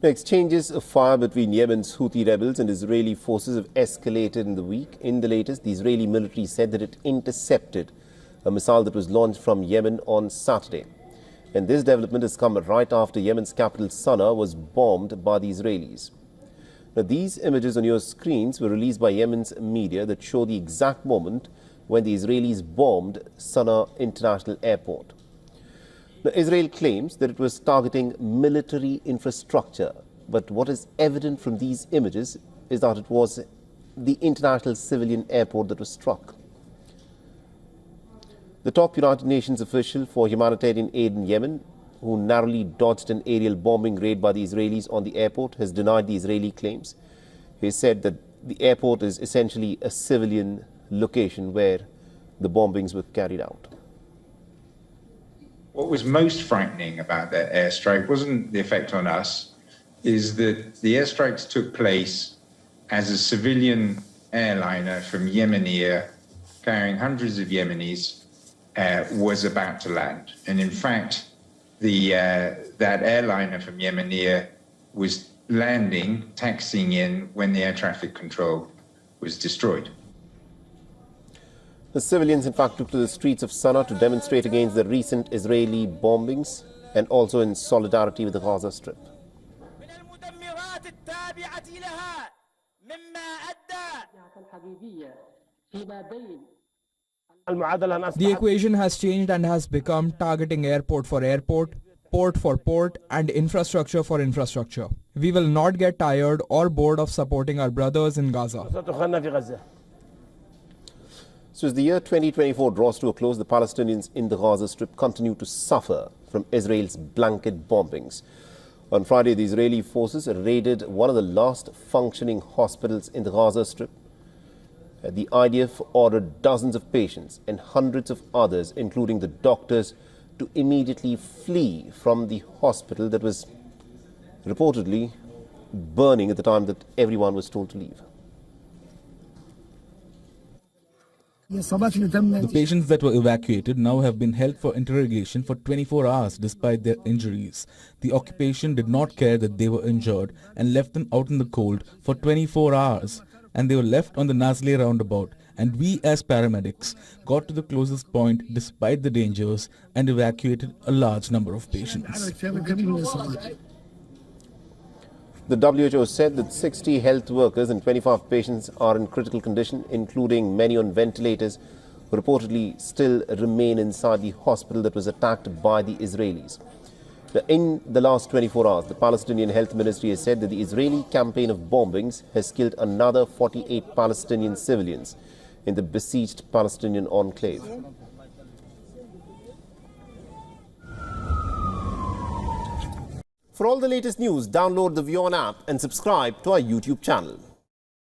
Exchanges of fire between Yemen's Houthi rebels and Israeli forces have escalated in the week. In the latest, the Israeli military said that it intercepted a missile that was launched from Yemen on Saturday. And this development has come right after Yemen's capital Sana'a was bombed by the Israelis. Now, these images on your screens were released by Yemen's media that show the exact moment when the Israelis bombed Sana'a International Airport. Now, Israel claims that it was targeting military infrastructure, but what is evident from these images is that it was the international civilian airport that was struck. The top United Nations official for humanitarian aid in Yemen, who narrowly dodged an aerial bombing raid by the Israelis on the airport, has denied the Israeli claims. He said that the airport is essentially a civilian location where the bombings were carried out. What was most frightening about that airstrike wasn't the effect on us, is that the airstrikes took place as a civilian airliner from Yemen Air, carrying hundreds of Yemenis, was about to land. And in fact, that airliner from Yemen Air was landing, taxiing in when the air traffic control was destroyed. The civilians, in fact, took to the streets of Sana'a to demonstrate against the recent Israeli bombings and also in solidarity with the Gaza Strip. The equation has changed and has become targeting airport for airport, port for port, and infrastructure for infrastructure. We will not get tired or bored of supporting our brothers in Gaza. So as the year 2024 draws to a close, the Palestinians in the Gaza Strip continue to suffer from Israel's blanket bombings. On Friday, the Israeli forces raided one of the last functioning hospitals in the Gaza Strip. The IDF ordered dozens of patients and hundreds of others, including the doctors, to immediately flee from the hospital that was reportedly burning at the time that everyone was told to leave. The patients that were evacuated now have been held for interrogation for 24 hours despite their injuries. The occupation did not care that they were injured and left them out in the cold for 24 hours. And they were left on the Nazle roundabout. And we as paramedics got to the closest point despite the dangers and evacuated a large number of patients. The WHO said that 60 health workers and 25 patients are in critical condition, including many on ventilators, who reportedly still remain inside the hospital that was attacked by the Israelis. Now, in the last 24 hours, the Palestinian Health Ministry has said that the Israeli campaign of bombings has killed another 48 Palestinian civilians in the besieged Palestinian enclave. For all the latest news, download the WION app and subscribe to our YouTube channel.